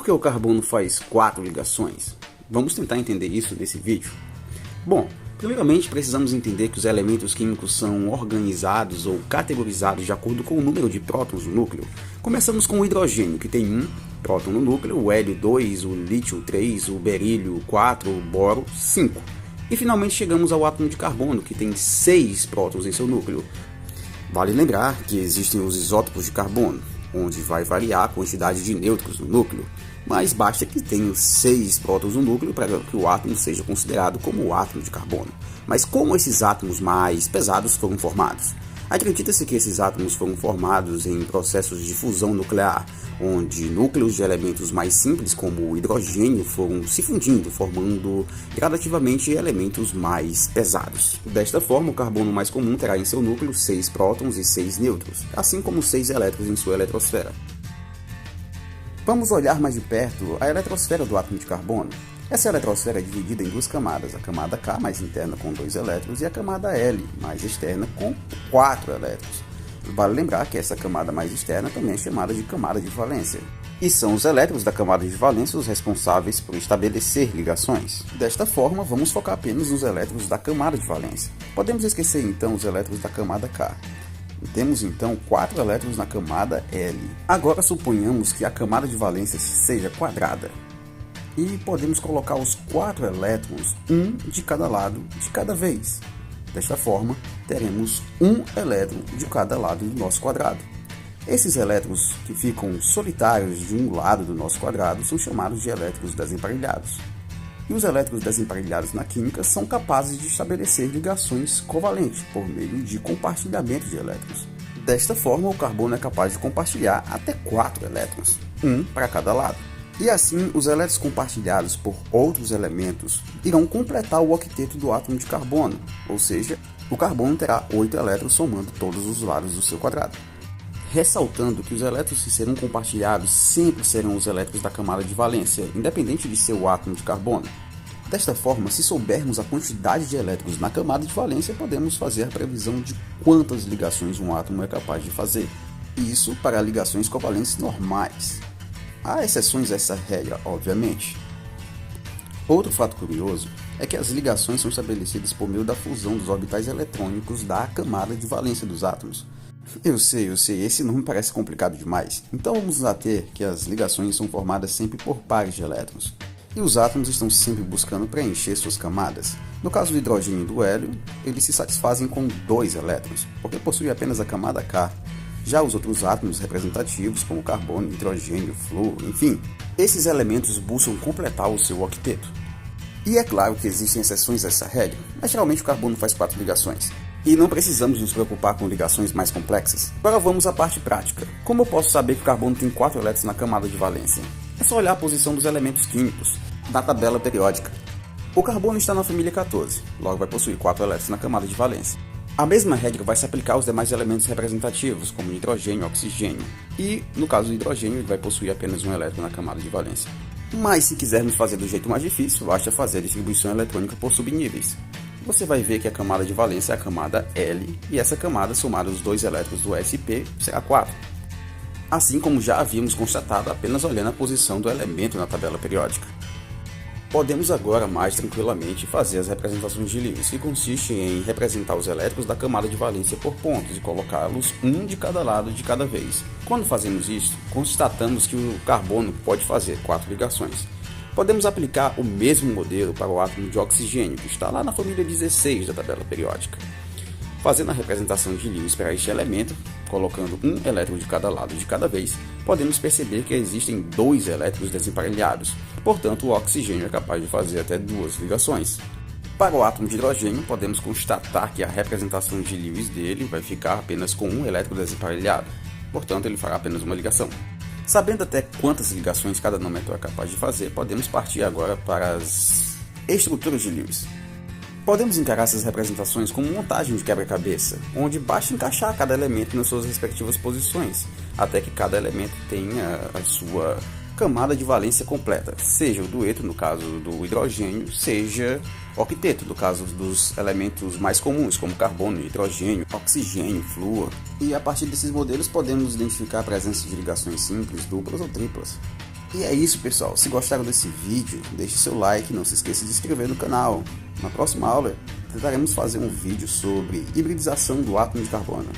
Por que o carbono faz 4 ligações? Vamos tentar entender isso nesse vídeo. Bom, primeiramente precisamos entender que os elementos químicos são organizados ou categorizados de acordo com o número de prótons no núcleo. Começamos com o hidrogênio, que tem 1 próton no núcleo, o hélio 2, o lítio 3, o berílio 4, o boro 5. E finalmente chegamos ao átomo de carbono, que tem 6 prótons em seu núcleo. Vale lembrar que existem os isótopos de carbono, onde vai variar a quantidade de nêutrons no núcleo, mas basta que tenha 6 prótons no núcleo para que o átomo seja considerado como o átomo de carbono. Mas como esses átomos mais pesados foram formados? Acredita-se que esses átomos foram formados em processos de fusão nuclear, onde núcleos de elementos mais simples, como o hidrogênio, foram se fundindo, formando gradativamente elementos mais pesados. Desta forma, o carbono mais comum terá em seu núcleo 6 prótons e 6 nêutrons, assim como 6 elétrons em sua eletrosfera. Vamos olhar mais de perto a eletrosfera do átomo de carbono. Essa eletrosfera é dividida em 2 camadas, a camada K, mais interna, com 2 elétrons, e a camada L, mais externa, com 4 elétrons. Vale lembrar que essa camada mais externa também é chamada de camada de valência. E são os elétrons da camada de valência os responsáveis por estabelecer ligações. Desta forma, vamos focar apenas nos elétrons da camada de valência. Podemos esquecer então os elétrons da camada K. Temos então 4 elétrons na camada L. Agora suponhamos que a camada de valência seja quadrada. E podemos colocar os 4 elétrons, um de cada lado, de cada vez. Desta forma, teremos um elétron de cada lado do nosso quadrado. Esses elétrons que ficam solitários de um lado do nosso quadrado são chamados de elétrons desemparelhados. E os elétrons desemparelhados na química são capazes de estabelecer ligações covalentes por meio de compartilhamento de elétrons. Desta forma, o carbono é capaz de compartilhar até 4 elétrons, um para cada lado. E assim, os elétrons compartilhados por outros elementos irão completar o octeto do átomo de carbono, ou seja, o carbono terá 8 elétrons somando todos os lados do seu quadrado. Ressaltando que os elétrons que serão compartilhados sempre serão os elétrons da camada de valência, independente de ser o átomo de carbono. Desta forma, se soubermos a quantidade de elétrons na camada de valência, podemos fazer a previsão de quantas ligações um átomo é capaz de fazer. Isso para ligações covalentes normais. Há exceções a essa regra, obviamente. Outro fato curioso é que as ligações são estabelecidas por meio da fusão dos orbitais eletrônicos da camada de valência dos átomos. Eu sei, esse nome parece complicado demais. Então vamos nos ater que as ligações são formadas sempre por pares de elétrons. E os átomos estão sempre buscando preencher suas camadas. No caso do hidrogênio e do hélio, eles se satisfazem com 2 elétrons, porque possuem apenas a camada K. Já os outros átomos representativos, como carbono, hidrogênio, flúor, enfim, esses elementos buscam completar o seu octeto. E é claro que existem exceções a essa regra, mas geralmente o carbono faz 4 ligações. E não precisamos nos preocupar com ligações mais complexas. Agora vamos à parte prática. Como eu posso saber que o carbono tem 4 elétrons na camada de valência? É só olhar a posição dos elementos químicos da tabela periódica. O carbono está na família 14, logo vai possuir 4 elétrons na camada de valência. A mesma regra vai se aplicar aos demais elementos representativos, como hidrogênio e oxigênio. E, no caso do hidrogênio, ele vai possuir apenas um elétron na camada de valência. Mas, se quisermos fazer do jeito mais difícil, basta fazer a distribuição eletrônica por subníveis. Você vai ver que a camada de valência é a camada L, e essa camada, somada os 2 elétrons do sp, será 4. Assim como já havíamos constatado apenas olhando a posição do elemento na tabela periódica. Podemos agora mais tranquilamente fazer as representações de Lewis, que consistem em representar os elétrons da camada de valência por pontos e colocá-los um de cada lado de cada vez. Quando fazemos isso, constatamos que o carbono pode fazer 4 ligações. Podemos aplicar o mesmo modelo para o átomo de oxigênio, que está lá na família 16 da tabela periódica. Fazendo a representação de Lewis para este elemento, colocando um elétron de cada lado de cada vez, podemos perceber que existem 2 elétrons desemparelhados, portanto o oxigênio é capaz de fazer até 2 ligações. Para o átomo de hidrogênio, podemos constatar que a representação de Lewis dele vai ficar apenas com um elétron desemparelhado, portanto ele fará apenas uma ligação. Sabendo até quantas ligações cada nômetro é capaz de fazer, podemos partir agora para as estruturas de Lewis. Podemos encarar essas representações como montagem de quebra-cabeça, onde basta encaixar cada elemento nas suas respectivas posições, até que cada elemento tenha a sua camada de valência completa, seja o dueto, no caso do hidrogênio, seja octeto, no caso dos elementos mais comuns, como carbono, hidrogênio, oxigênio, flúor. E a partir desses modelos podemos identificar a presença de ligações simples, duplas ou triplas. E é isso, pessoal. Se gostaram desse vídeo, deixe seu like e não se esqueça de se inscrever no canal. Na próxima aula, tentaremos fazer um vídeo sobre hibridização do átomo de carbono.